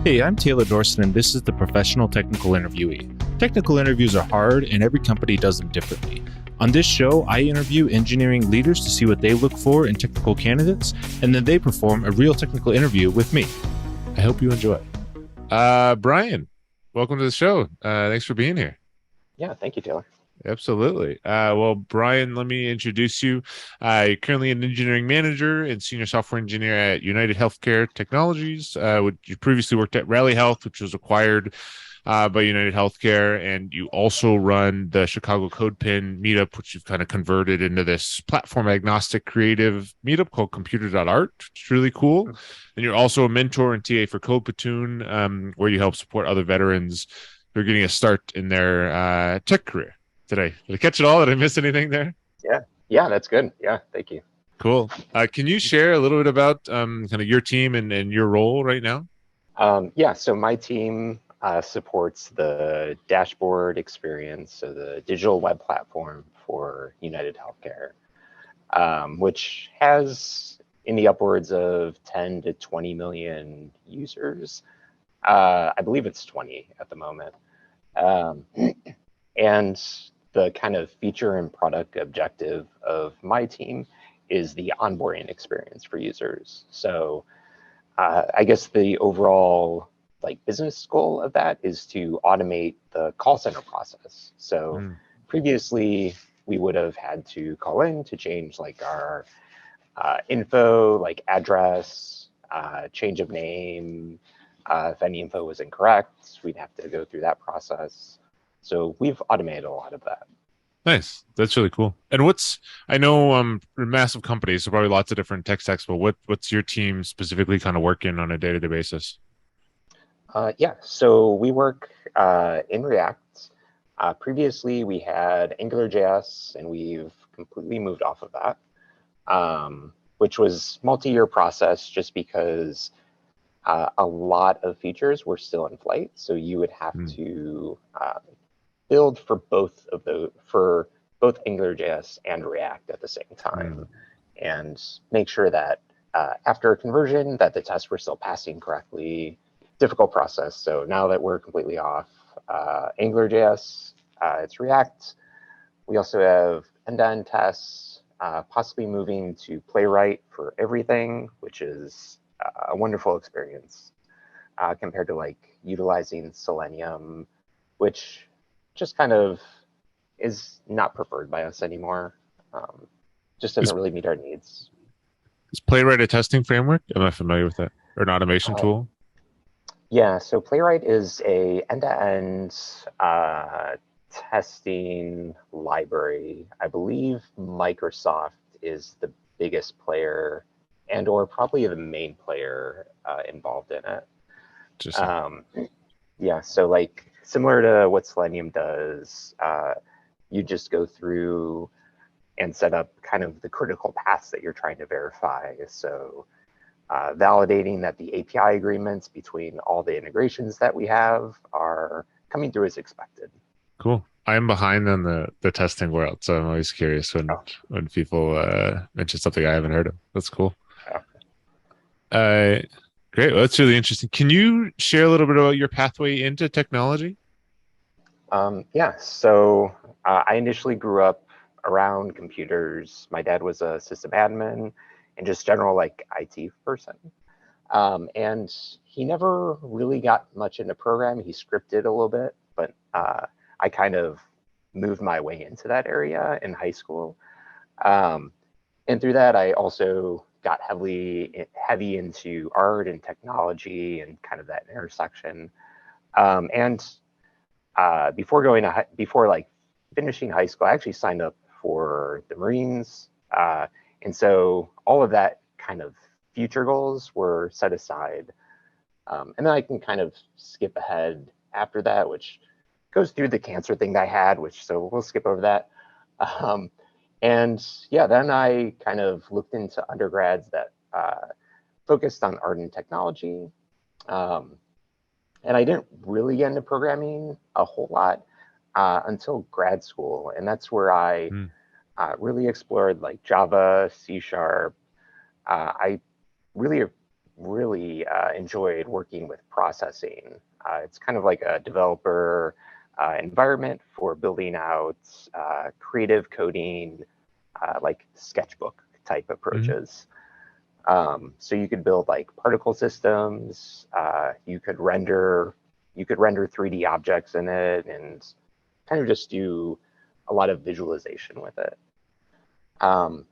Hey, I'm Taylor Dorsett, and this is the Professional Technical Interviewee. Technical interviews are hard, and every company does them differently. On this show, I interview engineering leaders to see what they look for in technical candidates, and then they perform a real technical interview with me. I hope you enjoy. Brian, welcome to the show. Thanks for being here. Yeah, thank you, Taylor. Absolutely. Well, Brian, let me introduce you. You're currently an engineering manager and senior software engineer at United Healthcare Technologies. You previously worked at Rally Health, which was acquired by United Healthcare, and you also run the Chicago CodePen Meetup, which you've kind of converted into this platform-agnostic creative meetup called computer.art. It's really cool. And you're also a mentor and TA for Code Platoon, where you help support other veterans who are getting a start in their tech career. Did I catch it all? Did I miss anything there? Yeah, that's good. Yeah, thank you. Cool. Can you share a little bit about kind of your team and your role right now? So my team supports the dashboard experience, so the digital web platform for United Healthcare, which has in the upwards of 10 to 20 million users. I believe it's 20 at the moment. And the kind of feature and product objective of my team is the onboarding experience for users. So I guess the overall business goal of that is to automate the call center process. So previously we would have had to call in to change our info, like address, change of name. If any info was incorrect, we'd have to go through that process. So we've automated a lot of that. Nice. That's really cool. And I know massive companies, so probably lots of different tech stacks, but what's your team specifically kind of working on a day-to-day basis? So we work in React. Previously, we had AngularJS, and we've completely moved off of that, which was multi-year process just because a lot of features were still in flight. So you would have to build for both AngularJS and React at the same time, and make sure that after a conversion that the tests were still passing correctly. Difficult process. So now that we're completely off AngularJS, it's React. We also have end-to-end tests, possibly moving to Playwright for everything, which is a wonderful experience compared to utilizing Selenium, which just kind of is not preferred by us anymore. Just doesn't really meet our needs. Is Playwright a testing framework? I'm not familiar with that. Or an automation tool? Yeah, so Playwright is a end-to-end testing library. I believe Microsoft is the biggest player or probably the main player involved in it. So similar to what Selenium does, you just go through and set up kind of the critical paths that you're trying to verify. So validating that the API agreements between all the integrations that we have are coming through as expected. Cool. I'm behind on the testing world, so I'm always curious when people mention something I haven't heard of. That's cool. Great. Well, that's really interesting. Can you share a little bit about your pathway into technology? So I initially grew up around computers. My dad was a system admin and just general IT person. And he never really got much into programming. He scripted a little bit, but I kind of moved my way into that area in high school. And through that, I also got heavy into art and technology and kind of that intersection. Before finishing high school, I actually signed up for the Marines. And so all of that kind of future goals were set aside. And then I can kind of skip ahead after that, which goes through the cancer thing that I had, so we'll skip over that. Then I kind of looked into undergrads that focused on art and technology. And I didn't really get into programming a whole lot until grad school. And that's where I really explored like Java, C Sharp. I really, really enjoyed working with processing. It's kind of like a developer environment for building out creative coding, like sketchbook type Mhm. approaches. So you could build like particle systems. You could render 3D objects in it, and kind of just do a lot of visualization with it. Um,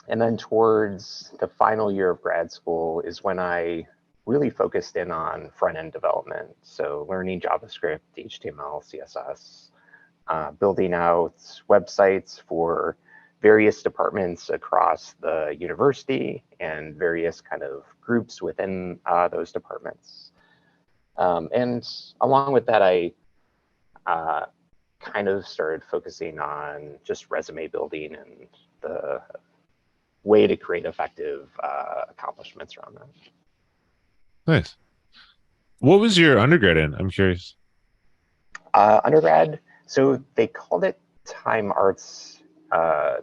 and then towards the final year of grad school is when I really focused in on front end development. So learning JavaScript, HTML, CSS, building out websites for various departments across the university and various kind of groups within those departments. And along with that, I uh, kind of started focusing on just resume building and the way to create effective accomplishments around that. Nice. What was your undergrad in? I'm curious. Undergrad, so they called it Time Arts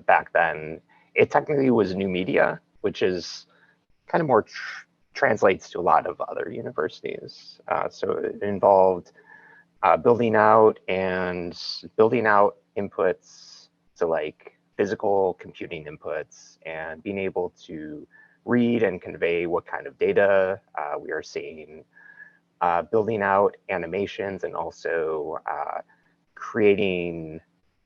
back then. It technically was new media, which is kind of more translates to a lot of other universities. So it involved building out inputs, so like physical computing inputs, and being able to read and convey what kind of data we are seeing, building out animations, and also creating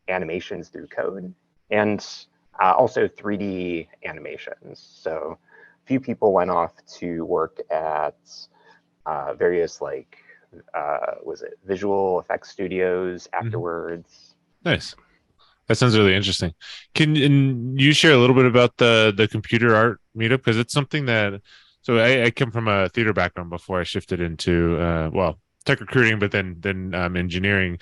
animations through code, and also 3D animations. So a few people went off to work at various like was it visual effects studios Mhm. afterwards. Nice. That sounds really interesting. Can you share a little bit about the computer art meetup? Because it's something that, so I come from a theater background before I shifted into well, tech recruiting, but then engineering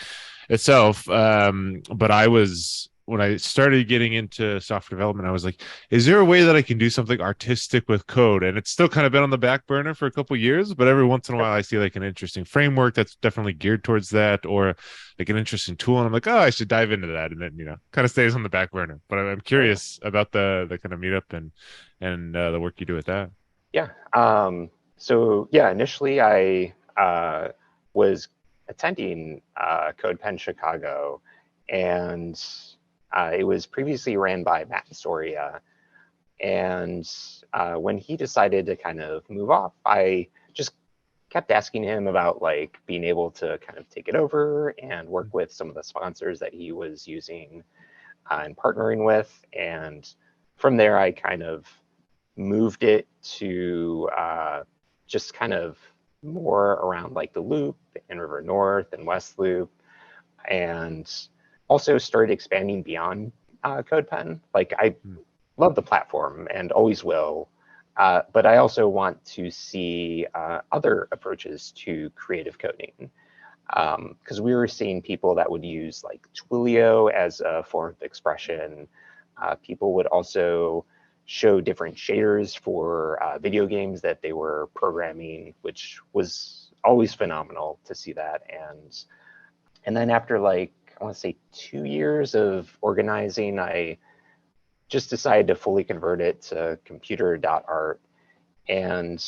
itself. But I was when I started getting into software development, I was like, is there a way that I can do something artistic with code? And it's still kind of been on the back burner for a couple of years, but every once in a Yep. while I see like an interesting framework that's definitely geared towards that, or like an interesting tool, and I'm like, oh, I should dive into that, and then kind of stays on the back burner. But I'm Oh yeah. curious about the kind of meetup and the work you do with that. Yeah. So yeah, initially I was attending CodePen Chicago, and it was previously ran by Matt Soria. And when he decided to kind of move off, I just kept asking him about like being able to kind of take it over and work with some of the sponsors that he was using and partnering with. And from there, I kind of moved it to just kind of more around like the Loop and River North and West Loop, and also started expanding beyond CodePen. Like I Mm. love the platform and always will. But I also want to see other approaches to creative coding, because we were seeing people that would use like Twilio as a form of expression. People would also show different shaders for video games that they were programming, which was always phenomenal to see that. And then after like I want to say 2 years of organizing, I just decided to fully convert it to computer.art and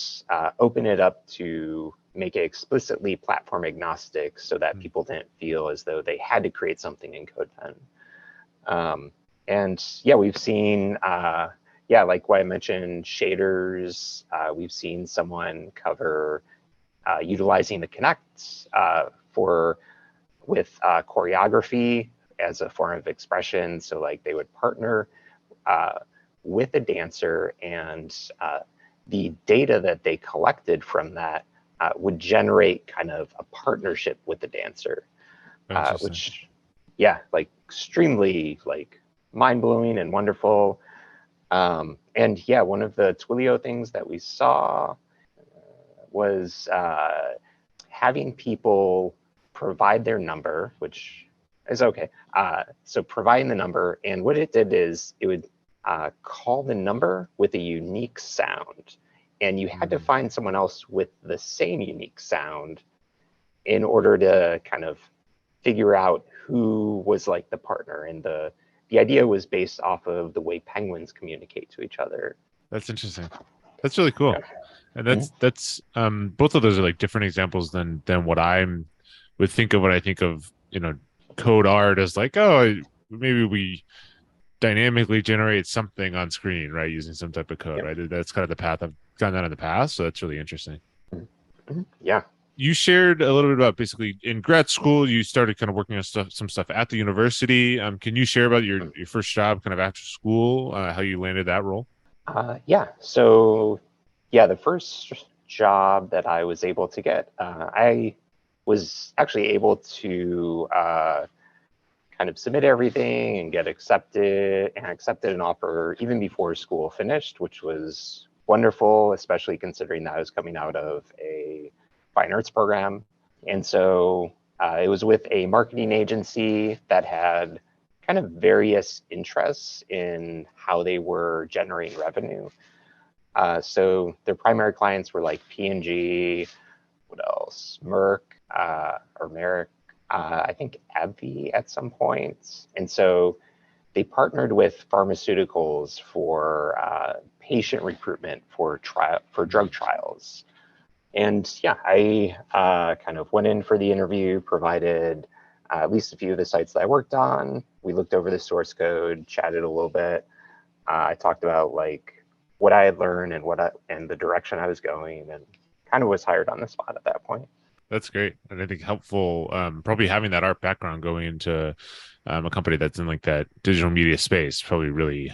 open it up to make it explicitly platform agnostic so that Mm. people didn't feel as though they had to create something in CodePen. And yeah, we've seen, yeah, like what I mentioned, shaders. We've seen someone cover utilizing the Connect for with choreography as a form of expression. So like they would partner uh, with a dancer, and the data that they collected from that would generate kind of a partnership with the dancer, Interesting. which, yeah, like extremely like mind blowing and wonderful. And yeah, one of the Twilio things that we saw was having people provide their number, which is okay. So providing the number, and what it did is it would call the number with a unique sound, and you had to Mm. find someone else with the same unique sound in order to kind of figure out who was like the partner in the the idea was based off of the way penguins communicate to each other. That's interesting. That's really cool. Yeah. And Mhm. that's both of those are like different examples than what I'm would think of when I think of, code art as like, oh, maybe we dynamically generate something on screen, right, using some type of code, Yeah. right? That's kind of the path I've gone down in the past. So that's really interesting. Mhm. Mhm. Yeah. You shared a little bit about basically in grad school, you started kind of working on some stuff at the university. Can you share about your first job kind of after school, how you landed that role? Yeah. So, yeah, the first job that I was able to get, I was actually able to kind of submit everything and get accepted an offer even before school finished, which was wonderful, especially considering that I was coming out of a fine arts program. And so it was with a marketing agency that had kind of various interests in how they were generating revenue. So their primary clients were like P&G, what else? Merrick, I think AbbVie at some point. And so they partnered with pharmaceuticals for patient recruitment for drug trials. And yeah, I kind of went in for the interview, provided at least a few of the sites that I worked on. We looked over the source code, chatted a little bit. I talked about like what I had learned and the direction I was going, and kind of was hired on the spot at that point. That's great. And I think helpful, probably having that art background going into a company that's in like that digital media space, probably really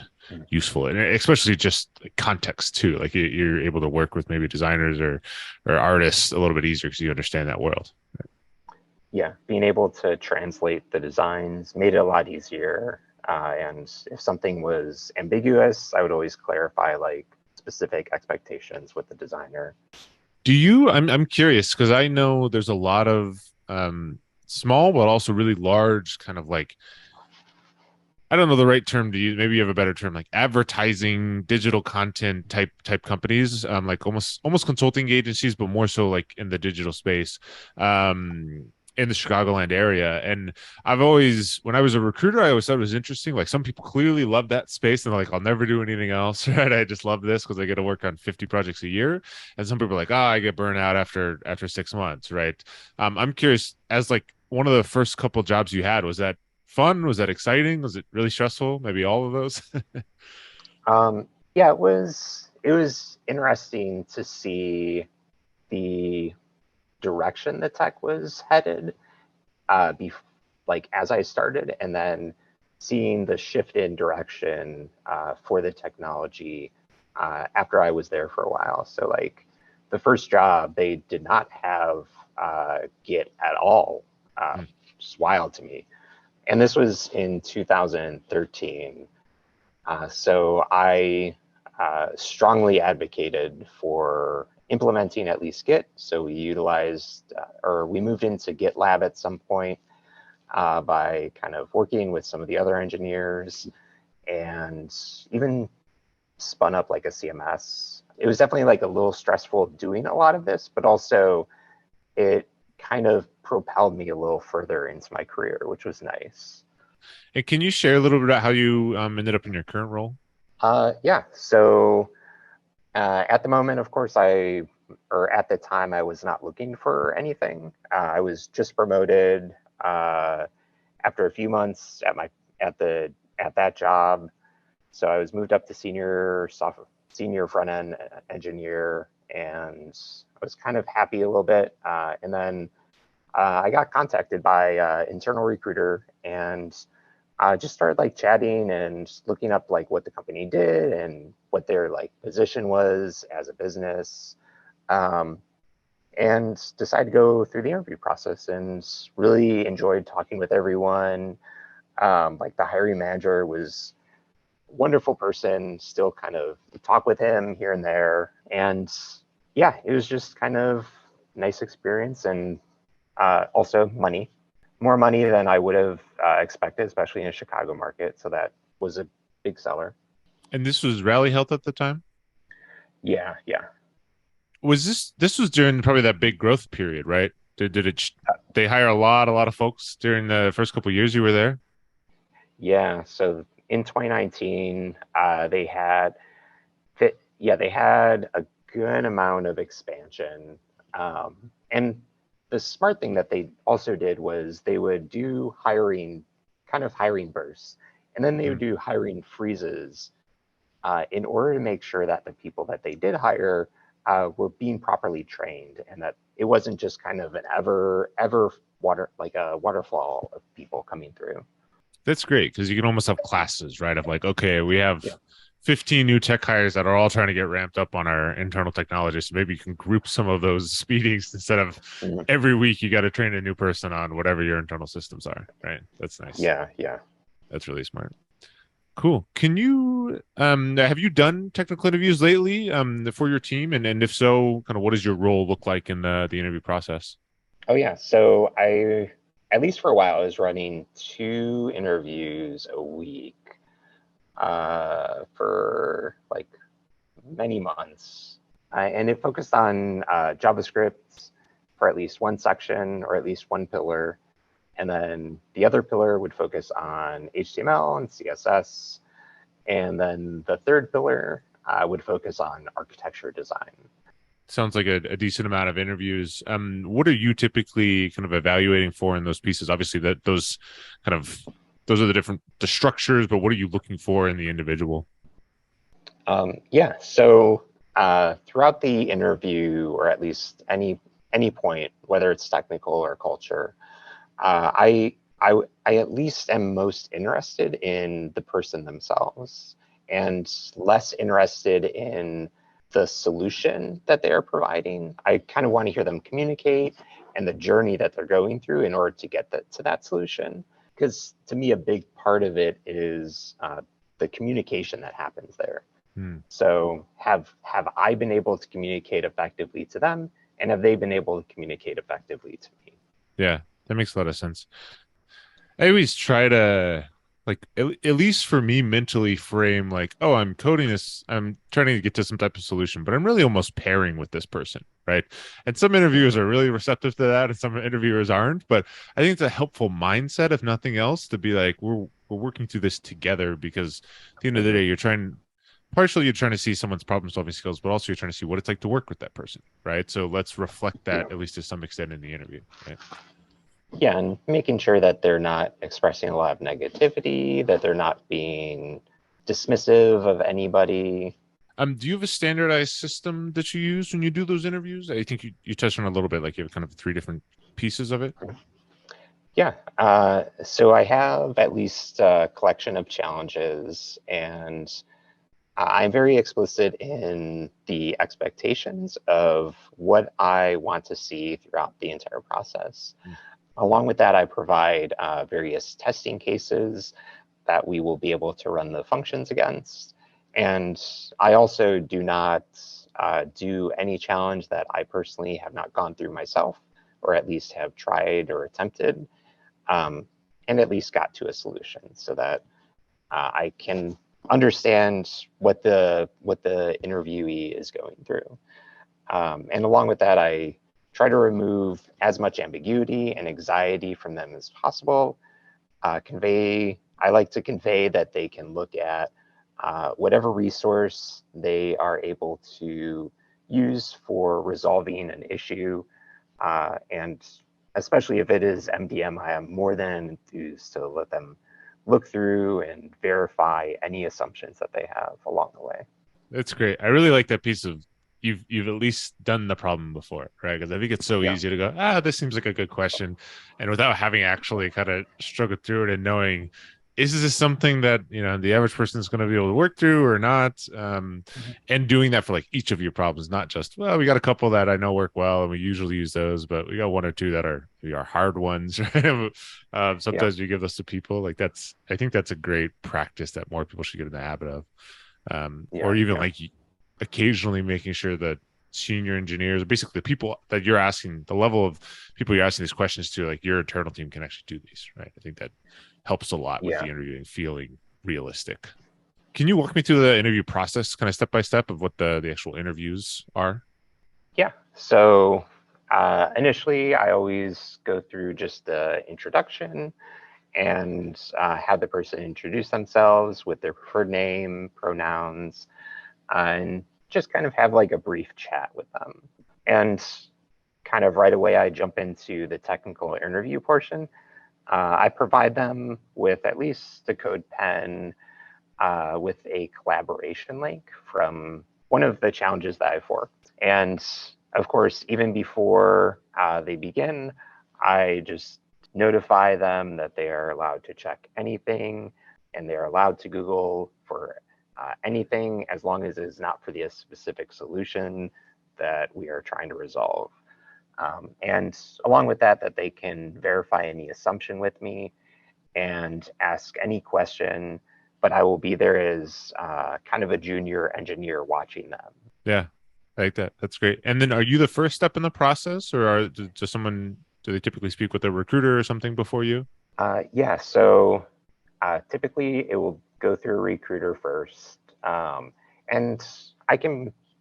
useful. And especially just context too. Like you're able to work with maybe designers or artists a little bit easier because you understand that world. Yeah, being able to translate the designs made it a lot easier. And if something was ambiguous, I would always clarify like specific expectations with the designer. I'm curious because I know there's a lot of small but also really large kind of like I don't know the right term to use. Maybe you have a better term, like advertising, digital content type companies, like almost consulting agencies, but more so like in the digital space, in the Chicagoland area. And I've always, when I was a recruiter, I always thought it was interesting. Like some people clearly love that space, and they're like, I'll never do anything else, right? I just love this because I get to work on 50 projects a year. And some people are like, oh, I get burned out after 6 months, right? I'm curious, as like one of the first couple jobs you had, was that fun? Was that exciting? Was it really stressful? Maybe all of those. Yeah, it was interesting to see the direction the tech was headed, like as I started, and then seeing the shift in direction for the technology after I was there for a while. So like the first job, they did not have Git at all. Just wild to me. And this was in 2013. So I strongly advocated for implementing at least Git. So we utilized, or we moved into GitLab at some point by kind of working with some of the other engineers and even spun up like a CMS. It was definitely like a little stressful doing a lot of this, but also it kind of propelled me a little further into my career, which was nice. And can you share a little bit about how you ended up in your current role? Yeah. So at the moment, of course, or at the time, I was not looking for anything. I was just promoted after a few months at the at that job. So I was moved up to senior front end engineer, and I was kind of happy a little bit. And then I got contacted by internal recruiter and just started like chatting and looking up like what the company did and what their like position was as a business, um, and decided to go through the interview process and really enjoyed talking with everyone. Like the hiring manager was a wonderful person, still kind of talk with him here and there. And yeah, it was just kind of nice experience and also money, more money than I would have expected, especially in a Chicago market. So that was a big seller. And this was Rally Health at the time. Yeah, yeah. Was this was during probably that big growth period, right? Did it they hire a lot of folks during the first couple of years you were there? Yeah. So in 2019, they had a good amount of expansion. And the smart thing that they also did was they would do hiring, kind of hiring bursts, and then they would Mm. do hiring freezes in order to make sure that the people that they did hire were being properly trained, and that it wasn't just kind of an ever like a waterfall of people coming through. That's great because you can almost have classes, right? Of like, okay, we have Yeah. 15 new tech hires that are all trying to get ramped up on our internal technology. So maybe you can group some of those meetings instead of Mhm. every week you got to train a new person on whatever your internal systems are, right? That's nice. Yeah. Yeah. That's really smart. Cool. Can you have you done technical interviews lately for your team? And if so, kind of what does your role look like in the interview process? Oh yeah. So at least for a while, I was running 2 interviews a week for like many months, and it focused on JavaScript for at least one section or at least one pillar, and then the other pillar would focus on HTML and CSS, and then the third pillar would focus on architecture design. Sounds like a decent amount of interviews. What are you typically kind of evaluating for in those pieces? Obviously, that those are the structures, but what are you looking for in the individual? Yeah, so throughout the interview, or at least any point, whether it's technical or culture, I at least am most interested in the person themselves and less interested in the solution that they are providing. I kind of want to hear them communicate and the journey that they're going through in order to get to that solution. Because to me, a big part of it is the communication that happens there. Hmm. So have I been able to communicate effectively to them, and have they been able to communicate effectively to me? Yeah, that makes a lot of sense. I always try to at least for me mentally frame like, oh, I'm coding this, I'm trying to get to some type of solution, but I'm really almost pairing with this person, right? And some interviewers are really receptive to that, and some interviewers aren't. But I think it's a helpful mindset, if nothing else, to be like, we're working through this together because at the end of the Mm-hmm. day, partially you're trying to see someone's problem solving skills, but also you're trying to see what it's like to work with that person, right? So let's reflect that Yeah. at least to some extent in the interview, right? Yeah, and making sure that they're not expressing a lot of negativity, that they're not being dismissive of anybody. Do you have a standardized system that you use when you do those interviews? I think you touched on a little bit, like you have kind of three different pieces of it. Yeah, so I have at least a collection of challenges, and I'm very explicit in the expectations of what I want to see throughout the entire process. Mm. Along with that, I provide various testing cases that we will be able to run the functions against. And I also do not do any challenge that I personally have not gone through myself, or at least have tried or attempted, um, and at least got to a solution, so that I can understand what the interviewee is going through. And along with that, I try to remove as much ambiguity and anxiety from them as possible. I like to convey that they can look at whatever resource they are able to use for resolving an issue. And especially if it is MDM, I am more than enthused to let them look through and verify any assumptions that they have along the way. That's great. I really like that piece of you've at least done the problem before, right? Because I think it's so Yeah. easy to go, this seems like a good question, and without having actually kind of struggled through it and knowing, is this something that the average person is going to be able to work through or not? Mhm. And doing that for like each of your problems, not just we got a couple that I know work well and we usually use those, but we got one or two that are hard ones. Right? Yeah. Sometimes you give those to people. Like I think that's a great practice that more people should get in the habit of, or Yeah. even Yeah. like occasionally making sure that senior engineers, basically the people that you're asking, the level of people you're asking these questions to, like your internal team can actually do these, right? I think that helps a lot with Yeah. the interviewing feeling realistic. Can you walk me through the interview process, kind of step by step of what the actual interviews are? Yeah. So initially, I always go through just the introduction, and have the person introduce themselves with their preferred name, pronouns, and just kind of have like a brief chat with them. And kind of right away, I jump into the technical interview portion. I provide them with at least a CodePen with a collaboration link from one of the challenges that I've worked. And of course, even before they begin, I just notify them that they are allowed to check anything and they're allowed to Google for anything as long as it's not for the specific solution that we are trying to resolve. And along with that, that they can verify any assumption with me and ask any question, but I will be there as kind of a junior engineer watching them. Yeah, I like that. That's great. And then are you the first step in the process, or do they typically speak with a recruiter or something before you? Yeah, so typically it will go through a recruiter first. And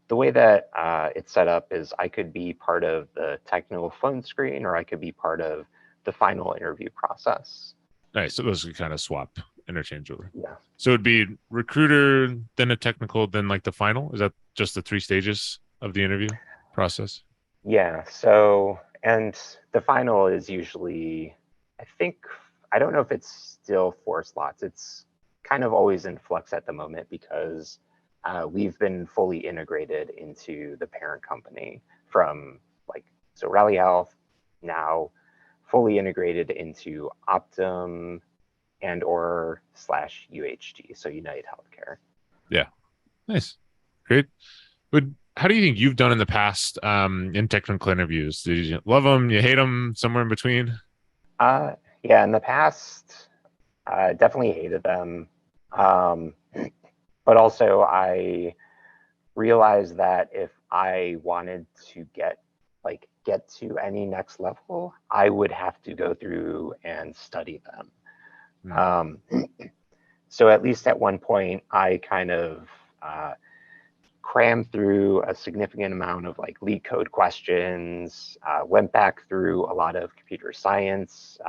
the way that it's set up is I could be part of the technical phone screen or I could be part of the final interview process. Nice. So those can kind of swap interchangeably. Yeah. So it'd be recruiter, then a technical, then like the final. Is that just the 3 stages of the interview process? Yeah. So, and the final is usually, I don't know if it's still 4 slots. It's kind of always in flux at the moment because we've been fully integrated into the parent company from so Rally Health now fully integrated into Optum and or / UHG, so United Healthcare. Yeah. Nice. Great. But how do you think you've done in the past in technical interviews? Did you love them? You hate them? Somewhere in between? Yeah, in the past, I definitely hated them. Um, but also I realized that if I wanted to get to any next level, I would have to go through and study them. Hmm. So at least at one point, I kind of crammed through a significant amount of lead code questions, went back through a lot of computer science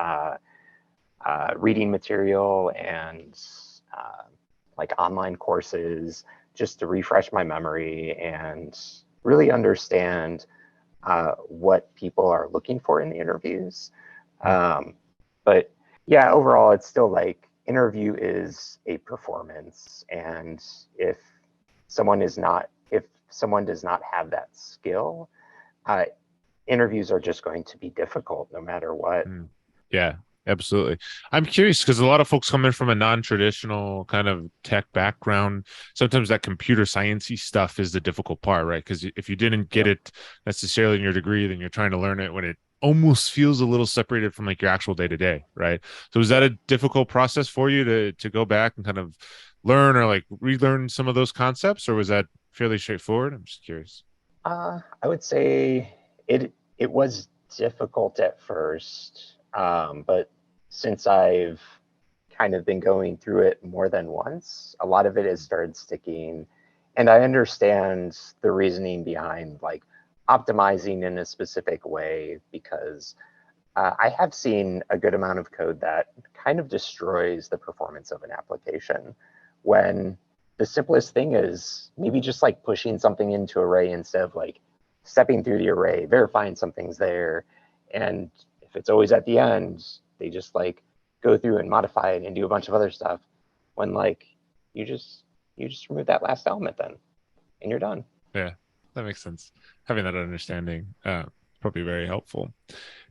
reading material and online courses just to refresh my memory and really understand what people are looking for in the interviews. But yeah, overall, it's still interview is a performance, and if someone does not have that skill, interviews are just going to be difficult no matter what. Yeah, absolutely. I'm curious because a lot of folks come in from a non-traditional kind of tech background. Sometimes that computer sciencey stuff is the difficult part, right? Because if you didn't get it necessarily in your degree, then you're trying to learn it when it almost feels a little separated from your actual day to day, right? So is that a difficult process for you to go back and kind of learn or relearn some of those concepts, or was that fairly straightforward? I'm just curious. I would say it was difficult at first, but since I've kind of been going through it more than once, a lot of it has started sticking, and I understand the reasoning behind optimizing in a specific way because I have seen a good amount of code that kind of destroys the performance of an application when the simplest thing is maybe just pushing something into array instead of stepping through the array, verifying something's there. And if it's always at the end, they just go through and modify it and do a bunch of other stuff when you just remove that last element then and you're done. Yeah, that makes sense. Having that understanding probably very helpful.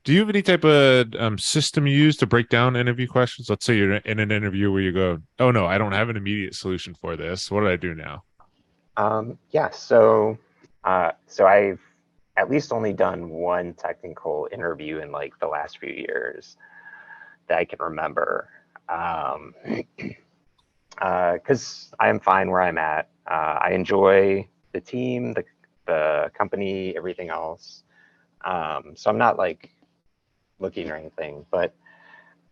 Do you have any type of system you use to break down interview questions? Let's say you're in an interview where you go, "Oh no, I don't have an immediate solution for this. What do I do now?" Yeah, so I've at least only done one technical interview in the last few years that I can remember. Because I'm fine where I'm at. I enjoy the team, the company, everything else. So I'm not looking or anything, but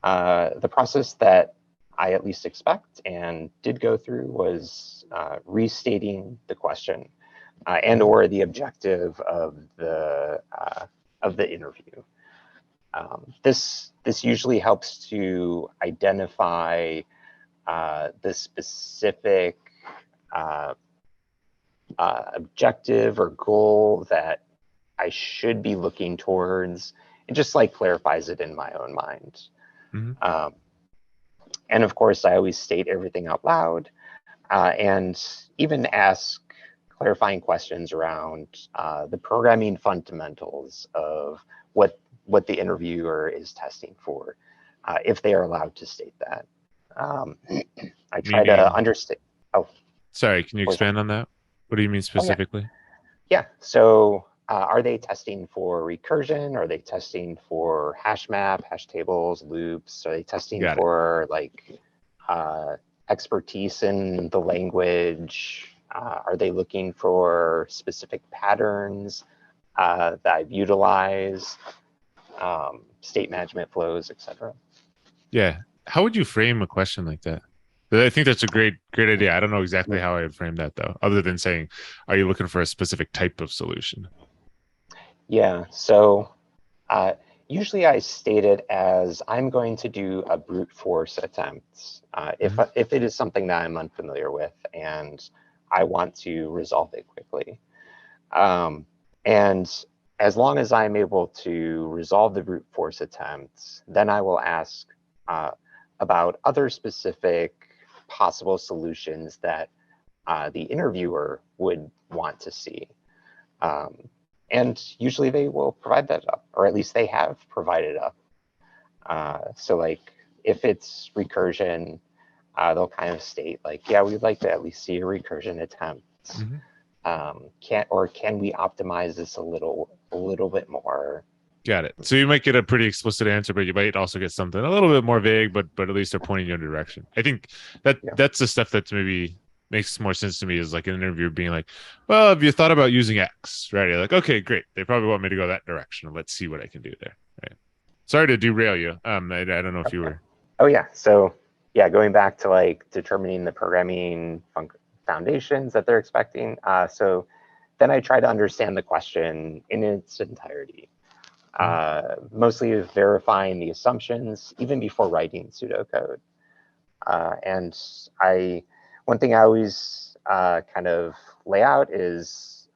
the process that I at least expect and did go through was restating the question and or the objective of the interview. This usually helps to identify the specific objective or goal that I should be looking towards. It just like clarifies it in my own mind. Mm-hmm. And of course, I always state everything out loud and even ask clarifying questions around the programming fundamentals of what the interviewer is testing for, if they are allowed to state that. I try to Meaning, understand. Oh, sorry, can you what was that? expand on that? What do you mean Oh, yeah. specifically? Yeah. So are they testing for recursion? Are they testing for hash map, hash tables, loops? Are they testing Got it. for like expertise in the language? Are they looking for specific patterns that I've utilized, state management flows, etc.? Yeah. How would you frame a question like that? I think that's a great idea. I don't know exactly how I would frame that though, other than saying, are you looking for a specific type of solution? Yeah. So usually I state it as I'm going to do a brute force attempt Mm-hmm. if it is something that I'm unfamiliar with and I want to resolve it quickly. And as long as I'm able to resolve the brute force attempts, then I will ask about other specific possible solutions that the interviewer would want to see. And usually they will provide that up, or at least they have provided up. So like if it's recursion, they'll kind of state like, yeah, we'd like to at least see a recursion attempt. Mm-hmm. Can we optimize this a little bit more? Got it. So you might get a pretty explicit answer, but you might also get something a little bit more vague, but at least they're pointing you in a direction. I think Yeah. that's the stuff that maybe makes more sense to me is like an interviewer being like, well, have you thought about using X? Right. You're like, okay, great. They probably want me to go that direction. Let's see what I can do there. Right. Sorry to derail you. I don't know if you Okay. were. Oh yeah. So yeah, going back to like determining the programming foundations that they're expecting. So then I try to understand the question in its entirety. Mhm. Mostly verifying the assumptions even before writing pseudocode. And one thing I always kind of lay out is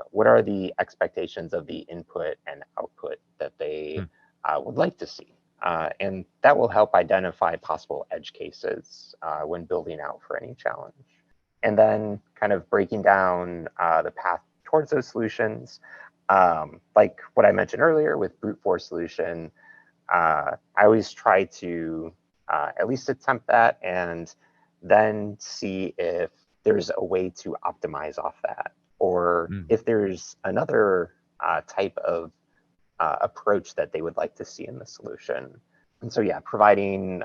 what are the expectations of the input and output that they Hmm. would like to see. And that will help identify possible edge cases when building out for any challenge. And then kind of breaking down the path towards those solutions. Like what I mentioned earlier with brute force solution, I always try to at least attempt that and then see if there's a way to optimize off that or Mm. if there's another type of approach that they would like to see in the solution. And so, yeah, providing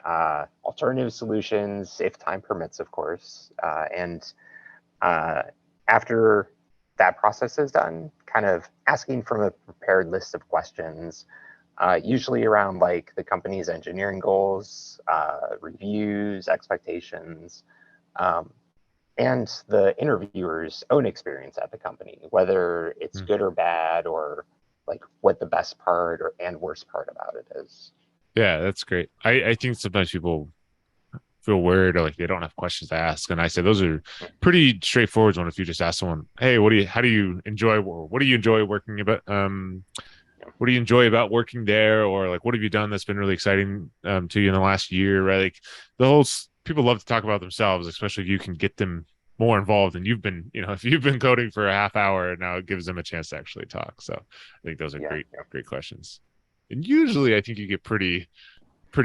alternative solutions if time permits, of course. And after that process is done, kind of asking from a prepared list of questions, usually around like the company's engineering goals, reviews, expectations, and the interviewer's own experience at the company, whether it's Mm. good or bad, or like what the best part and worst part about it is. Yeah, that's great. I think sometimes people feel worried or like they don't have questions to ask. And I say those are pretty straightforward one if you just ask someone, hey, how do you enjoy what do you enjoy working about what do you enjoy about working there? Or like what have you done that's been really exciting to you in the last year, right? Like people love to talk about themselves, especially if you can get them more involved and you've been, if you've been coding for a half hour, now it gives them a chance to actually talk. So I think those are Yeah, great questions. And usually I think you get pretty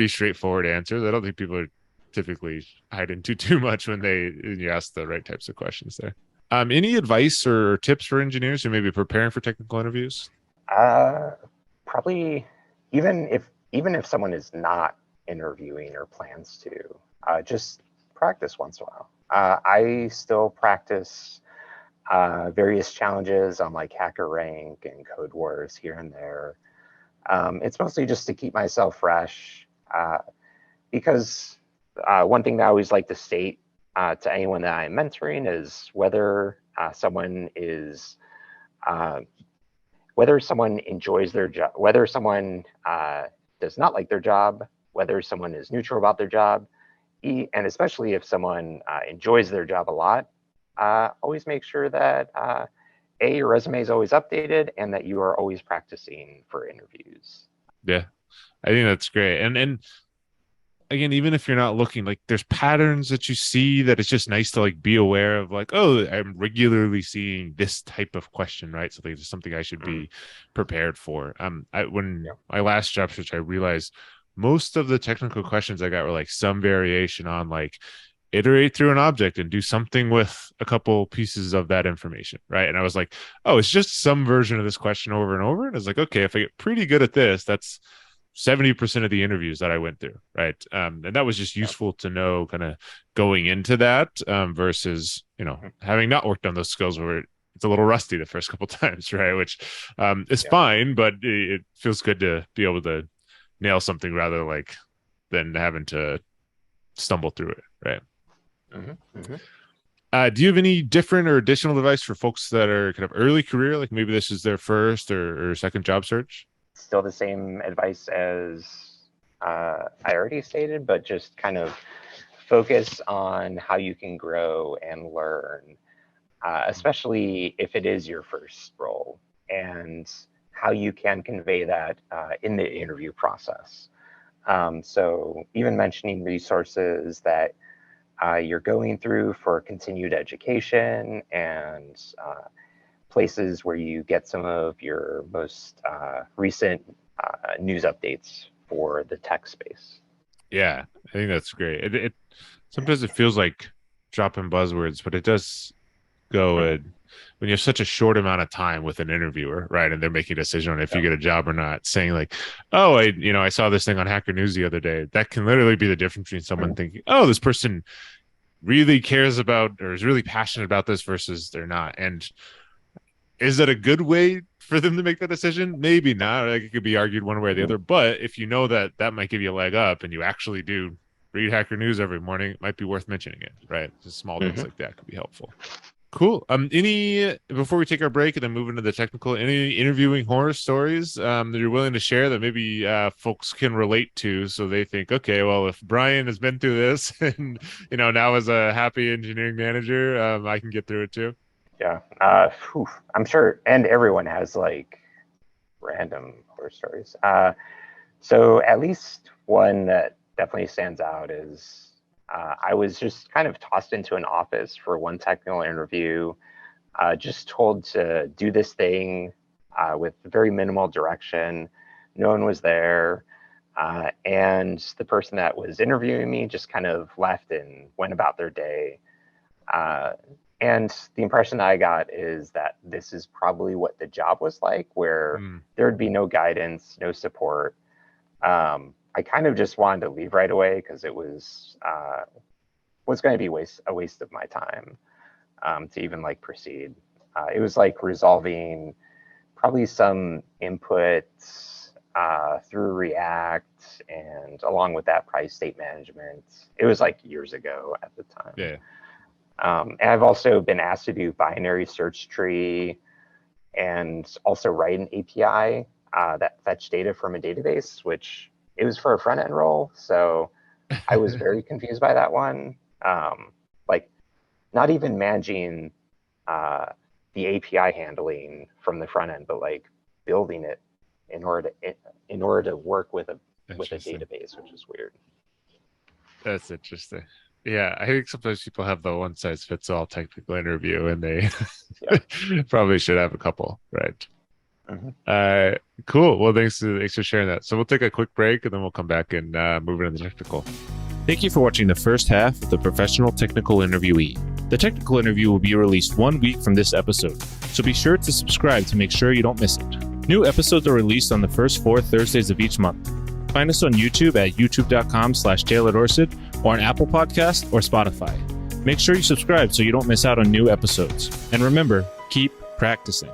straightforward answers. I don't think people are typically hide into too much when you ask the right types of questions there. Any advice or tips for engineers who may be preparing for technical interviews? uh, probably even if someone is not interviewing or plans to, just practice once in a while. I still practice various challenges on like Hacker Rank and Code Wars here and there. It's mostly just to keep myself fresh because one thing that I always like to state to anyone that I'm mentoring is whether someone enjoys their job, whether someone does not like their job, whether someone is neutral about their job, and especially if someone enjoys their job a lot, always make sure that your resume is always updated and that you are always practicing for interviews. Yeah, I think that's great. And again, even if you're not looking, like there's patterns that you see that it's just nice to like be aware of, like, oh, I'm regularly seeing this type of question, right? So there's something I should be prepared for. When my last job search, I realized most of the technical questions I got were like some variation on like iterate through an object and do something with a couple pieces of that information, right? And I was like, oh, it's just some version of this question over and over. And it's like, okay, if I get pretty good at this, that's 70% of the interviews that I went through, right? And that was just useful to know kind of going into that versus, having not worked on those skills where it's a little rusty the first couple times, right? Which is fine, but it feels good to be able to nail something rather like than having to stumble through it, right? Do you have any different or additional advice for folks that are kind of early career, like maybe this is their first or second job search? Still the same advice as I already stated, but just kind of focus on how you can grow and learn, especially if it is your first role, and how you can convey that in the interview process. So even mentioning resources that you're going through for continued education and places where you get some of your most recent news updates for the tech space. Yeah, I think that's great. It sometimes it feels like dropping buzzwords, but it does go when you have such a short amount of time with an interviewer, right? And they're making a decision on if you get a job or not, saying like, oh, I saw this thing on Hacker News the other day. That can literally be the difference between someone thinking, oh, this person really cares about or is really passionate about this versus they're not. And is that a good way for them to make that decision? Maybe not. Like, it could be argued one way or the other. But if you know that might give you a leg up and you actually do read Hacker News every morning, it might be worth mentioning it, right? Just small things like that could be helpful. Cool. Before we take our break and then move into the technical, any interviewing horror stories that you're willing to share that maybe folks can relate to, so they think, okay, well, if Brian has been through this and now as a happy engineering manager, I can get through it too. Yeah, I'm sure, and everyone has like random horror stories. So at least one that definitely stands out is I was just kind of tossed into an office for one technical interview, just told to do this thing with very minimal direction. No one was there. And the person that was interviewing me just kind of left and went about their day. And the impression that I got is that this is probably what the job was like, where there would be no guidance, no support. I kind of just wanted to leave right away because it was going to be a waste of my time to even like proceed. It was like resolving probably some inputs through React, and along with that, probably state management. It was like years ago at the time. Yeah. And I've also been asked to do binary search tree and also write an API that fetch data from a database, which it was for a front end role. So I was very confused by that one. Like not even managing the API handling from the front end, but like building it in order to work with a database, which is weird. That's interesting. Yeah, I think sometimes people have the one size fits all technical interview, and they probably should have a couple, right? Cool. Well, thanks for sharing that. So we'll take a quick break, and then we'll come back and move into the technical. Thank you for watching the first half of the Professional Technical Interviewee. The technical interview will be released 1 week from this episode, so be sure to subscribe to make sure you don't miss it. New episodes are released on the first 4 Thursdays of each month. Find us on YouTube at youtube.com/Dorsett or on Apple Podcast or Spotify. Make sure you subscribe so you don't miss out on new episodes. And remember, keep practicing.